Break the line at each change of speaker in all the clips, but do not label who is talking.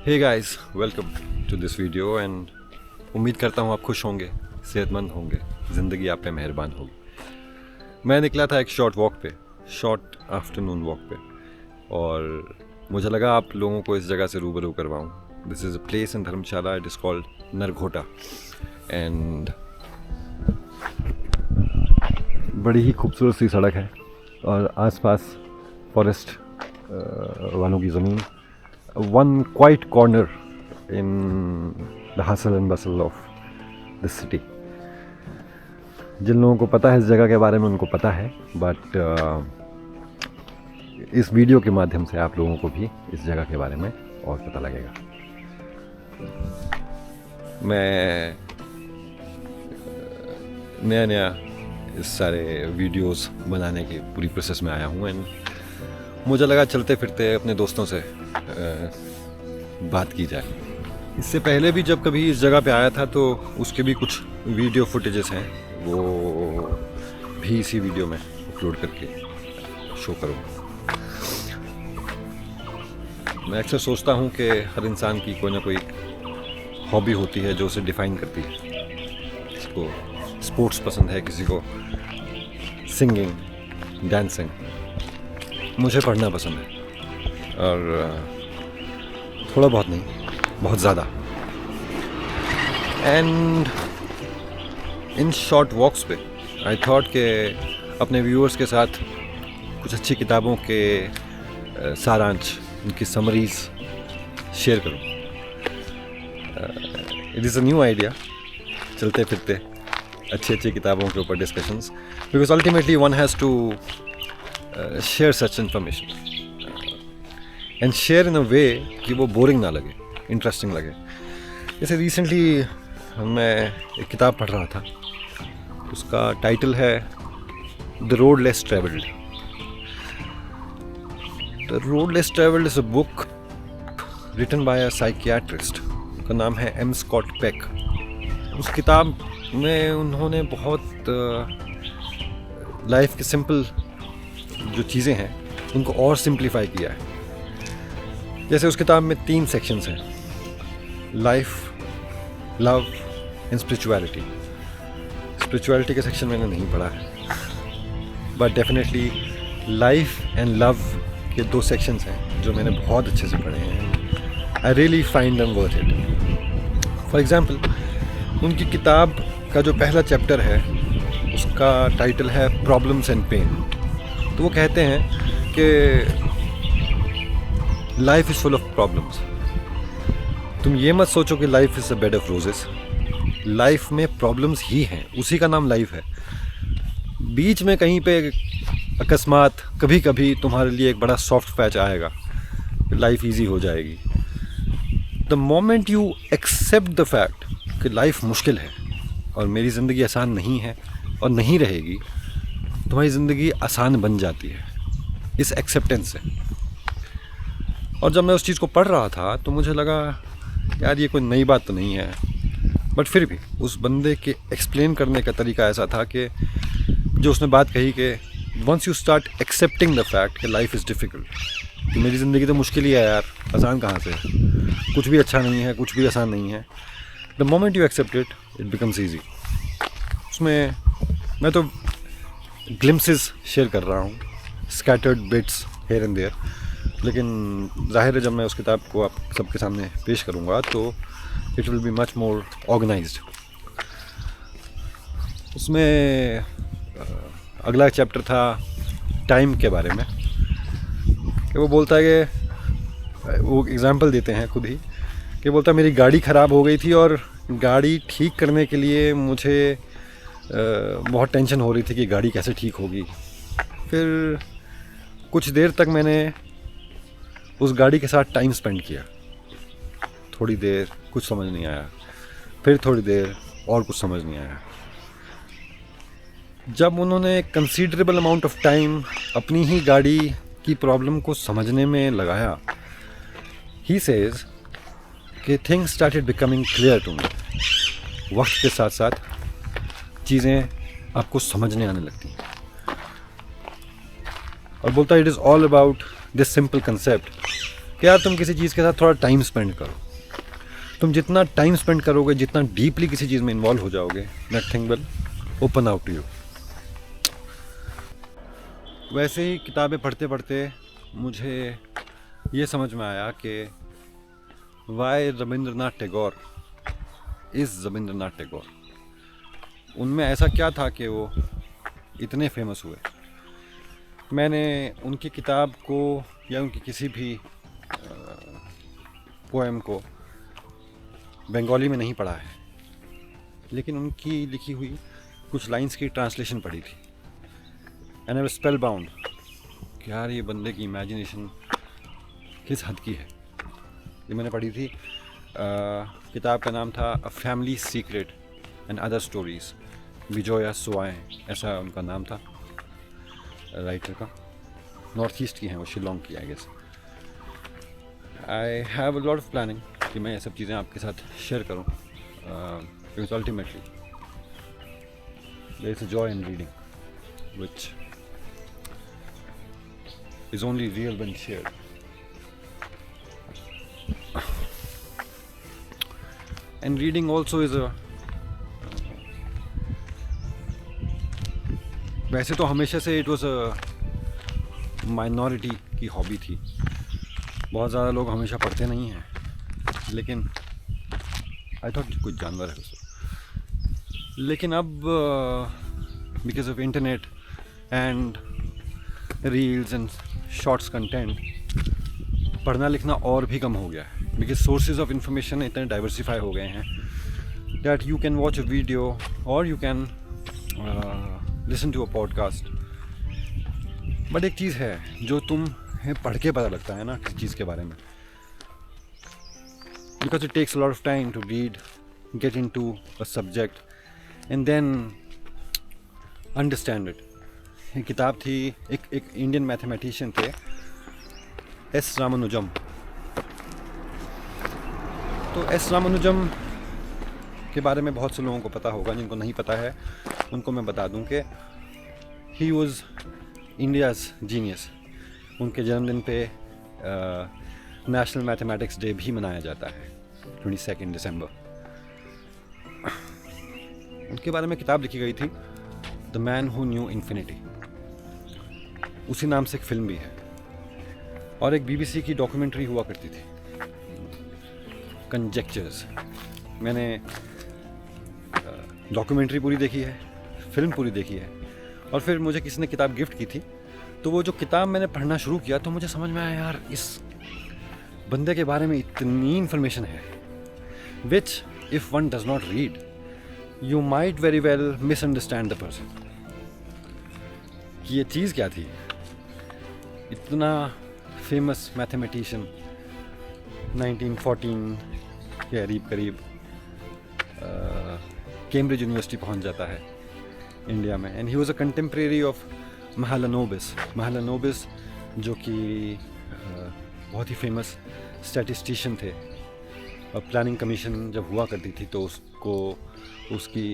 Hey guys, welcome to this video and उम्मीद करता हूँ आप खुश होंगे, सेहतमंद होंगे, ज़िंदगी आप पे मेहरबान होगी। मैं निकला था एक शॉर्ट आफ्टरनून वॉक पे और मुझे लगा आप लोगों को इस जगह से रूबरू करवाऊँ। This is a place in Dharamshala, it is called Narghota and बड़ी ही खूबसूरत सी सड़क है और आसपास फॉरेस्ट वालों की ज़मीन, one quiet corner in the hustle and bustle of the city. जिन लोगों को पता है इस जगह के बारे में उनको पता है, बट इस वीडियो के माध्यम से आप लोगों को भी इस जगह के बारे में और पता लगेगा। मैं नया इस सारे वीडियोस बनाने की पूरी प्रोसेस में आया हूँ एंड मुझे लगा चलते फिरते अपने दोस्तों से बात की जाए। इससे पहले भी जब कभी इस जगह पे आया था तो उसके भी कुछ वीडियो फुटेजेस हैं, वो भी इसी वीडियो में अपलोड करके शो करूँगा। मैं अक्सर सोचता हूँ कि हर इंसान की कोई ना कोई हॉबी होती है जो उसे डिफ़ाइन करती है। किसी को स्पोर्ट्स पसंद है, किसी को सिंगिंग, डांसिंग। मुझे पढ़ना पसंद है और थोड़ा बहुत नहीं, बहुत ज़्यादा। एंड इन शॉर्ट वॉक्स पे आई थॉट के अपने व्यूअर्स के साथ कुछ अच्छी किताबों के सारांश, उनकी समरीज शेयर करूं। It is a new idea, चलते फिरते अच्छी किताबों के ऊपर discussions, because ultimately one has to share such information and share in a way कि वो बोरिंग ना लगे, इंटरेस्टिंग लगे। जैसे रिसेंटली मैं एक किताब पढ़ रहा था, उसका टाइटल है the road less travelled. The road less travelled is a book written by a psychiatrist, उनका नाम है एम स्कॉट पेक। उस किताब में उन्होंने बहुत लाइफ के सिंपल जो चीज़ें हैं उनको और सिंप्लीफाई किया है। जैसे उस किताब में 3 सेक्शंस हैं, life, love and spirituality. Spirituality का सेक्शन मैंने नहीं पढ़ा है, but definitely life and love के 2 सेक्शंस हैं जो मैंने बहुत अच्छे से पढ़े हैं। I really find them worth it. For example, उनकी किताब का जो पहला चैप्टर है उसका टाइटल है प्रॉब्लम्स एंड पेन। तो वो कहते हैं कि life is full of problems. तुम ये मत सोचो कि life is a bed of roses. Life में प्रॉब्लम्स ही हैं, उसी का नाम लाइफ है। बीच में कहीं पे अकस्मात कभी कभी तुम्हारे लिए एक बड़ा सॉफ्ट पैच आएगा, लाइफ इजी हो जाएगी। The moment you accept the fact कि लाइफ मुश्किल है और मेरी ज़िंदगी आसान नहीं है और नहीं रहेगी, तुम्हारी ज़िंदगी आसान बन जाती है इस एक्सेप्टेंस से। और जब मैं उस चीज़ को पढ़ रहा था तो मुझे लगा यार ये कोई नई बात तो नहीं है, बट फिर भी उस बंदे के एक्सप्लेन करने का तरीका ऐसा था कि जो उसने बात कही कि once you start accepting the fact कि लाइफ इज़ डिफ़िकल्ट, कि मेरी ज़िंदगी तो मुश्किल ही है यार, आसान कहाँ से, कुछ भी अच्छा नहीं है, कुछ भी आसान नहीं है। The moment you accept it, it becomes easy. उसमें मैं तो ग्लिम्पसेस शेयर कर रहा हूँ, scattered bits here and there, लेकिन जाहिर है जब मैं उस किताब को आप सबके सामने पेश करूँगा तो it will be much more organised. उसमें अगला चैप्टर था टाइम के बारे में, कि वो बोलता है कि वो एग्ज़ाम्पल देते हैं खुद ही, कि बोलता है मेरी गाड़ी ख़राब हो गई थी और गाड़ी ठीक करने के लिए मुझे बहुत टेंशन हो रही थी कि गाड़ी कैसे ठीक होगी। फिर कुछ देर तक मैंने उस गाड़ी के साथ टाइम स्पेंड किया, थोड़ी देर कुछ समझ नहीं आया, फिर थोड़ी देर और कुछ समझ नहीं आया। जब उन्होंने कंसीडरेबल अमाउंट ऑफ टाइम अपनी ही गाड़ी की प्रॉब्लम को समझने में लगाया, ही सेज कि things started becoming clear to me. वक्त के साथ साथ चीज़ें आपको समझने आने लगती हैं। और बोलता है it is all about this simple concept कि यार तुम किसी चीज़ के साथ थोड़ा टाइम स्पेंड करो। तुम जितना टाइम स्पेंड करोगे, जितना डीपली किसी चीज़ में इन्वॉल्व हो जाओगे, nothing will open out to you. वैसे ही किताबें पढ़ते पढ़ते मुझे ये समझ में आया कि वाई रविंद्रनाथ टैगोर इज़ रविंद्रनाथ टैगोर। उनमें ऐसा क्या था कि वो इतने फेमस हुए। मैंने उनकी किताब को या उनकी किसी भी पोएम को बंगाली में नहीं पढ़ा है, लेकिन उनकी लिखी हुई कुछ लाइंस की ट्रांसलेशन पढ़ी थी। And I was spell bound कि यार ये बंदे की इमेजिनेशन किस हद की है। ये मैंने पढ़ी थी। किताब का नाम था a family secret and other stories, Vijoya सुआए ऐसा उनका नाम था राइटर का। नॉर्थ ईस्ट की हैं वो, शिलोंग की I guess. I have a lot of planning कि मैं ये सब चीज़ें आपके साथ शेयर करूँ, because ultimately there is a joy in reading which is only real when shared. And reading also is a, वैसे तो हमेशा से इट वॉज अ माइनॉरिटी की हॉबी थी। बहुत ज़्यादा लोग हमेशा पढ़ते नहीं हैं, लेकिन आई थॉट कुछ जानवर है उसको। लेकिन अब because of internet and reels and shorts content, पढ़ना लिखना और भी कम हो गया है, बिकॉज सोर्सेज ऑफ इंफॉर्मेशन इतने डाइवर्सिफाई हो गए हैं that you can watch a video और you can listen to a podcast. But एक चीज़ है जो तुम्हें पढ़ के पता लगता है ना किसी चीज़ के बारे में, because it takes a lot of time to read, get into a subject and then understand it. एक किताब थी, एक इंडियन मैथमेटिशियन थे, एस रामानुजम। तो एस रामानुजम के बारे में बहुत से लोगों को पता होगा, जिनको नहीं पता है उनको मैं बता दूं कि ही वॉज इंडियाज़ जीनियस। उनके जन्मदिन पे नेशनल मैथमेटिक्स डे भी मनाया जाता है 22 दिसंबर। उनके बारे में किताब लिखी गई थी, the man who knew infinity. उसी नाम से एक फिल्म भी है, और एक BBC की डॉक्यूमेंट्री हुआ करती थी, कंजेक्चर्स। मैंने डॉक्यूमेंट्री पूरी देखी है, फिल्म पूरी देखी है, और फिर मुझे किसी ने किताब गिफ्ट की थी। तो वो जो किताब मैंने पढ़ना शुरू किया तो मुझे समझ में आया यार इस बंदे के बारे में इतनी इन्फॉर्मेशन है which if one does not read you might very well misunderstand the person. कि ये चीज़ क्या थी। इतना फेमस मैथमेटिशियन 1914 के करीब कैम्ब्रिज यूनिवर्सिटी पहुंच जाता है इंडिया में, and he was a contemporary of Mahalanobis, जो कि बहुत ही फेमस स्टैटिस्टिशियन थे। और प्लानिंग कमीशन जब हुआ करती थी तो उसको उसकी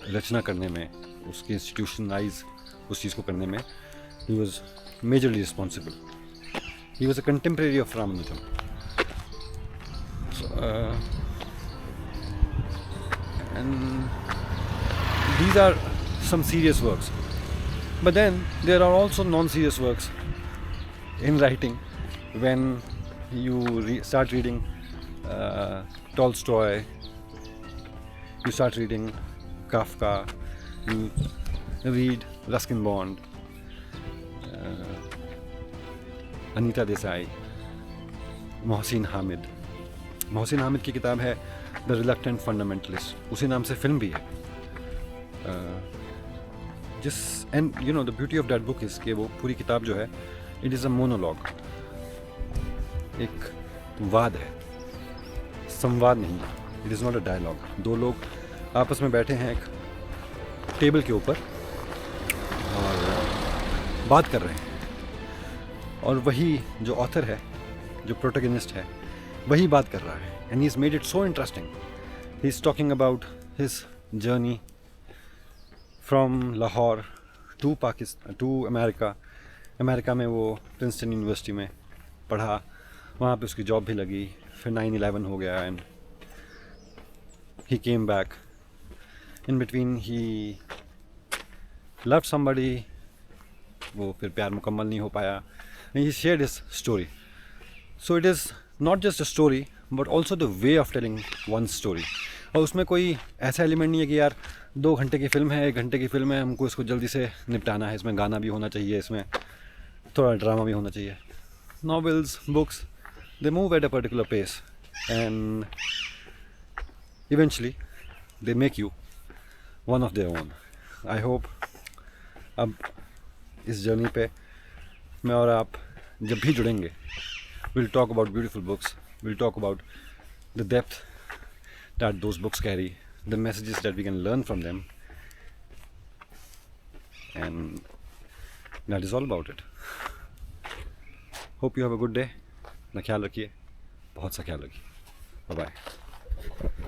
रचना करने में, उसकी इंस्टीट्यूशनलाइज उस चीज़ को करने में he was majorly responsible. He was a contemporary of Ramanujan. And these are some serious works, but then there are also non-serious works in writing. When you start reading Tolstoy, you start reading Kafka, you read Ruskin Bond, Anita Desai, Mohsin Hamid की किताब है the reluctant fundamentalist, उसी नाम से film भी है। And you know the beauty of that book is कि वो पूरी किताब जो है इट इज़ अ मोनोलॉग, एक वाद है, संवाद नहीं, it is not a dialogue. दो लोग आपस में बैठे हैं एक टेबल के ऊपर और बात कर रहे हैं, और वही जो ऑथर है, जो प्रोटैगनिस्ट है, वही बात कर रहा है। And he is made it so interesting. He is talking about his journey from Lahore to Pakistan to America. America में वो प्रिंसटन यूनिवर्सिटी में पढ़ा, वहाँ पे उसकी जॉब भी लगी, फिर 9/11 हो गया and he came back. In between he love somebody, वो फिर प्यार मुकम्मल नहीं हो पाया. He shared his story. So it is not just a story but also the way of telling one story. और उसमें कोई ऐसा एलिमेंट नहीं है कि यार 2 घंटे की फिल्म है, 1 घंटे की फिल्म है, हमको इसको जल्दी से निपटाना है. इसमें गाना भी होना चाहिए, इसमें थोड़ा ड्रामा भी होना चाहिए. Novels, books, they move at a particular pace and eventually they make you one of their own. I hope अब इस जर्नी पे मैं और आप जब भी जुड़ेंगे, we'll talk about beautiful books, we'll talk about the depth that those books carry, the messages that we can learn from them, and that is all about it. Hope you have a good day. अपना ख्याल रखिए, बहुत सा ख्याल रखिए. Bye bye.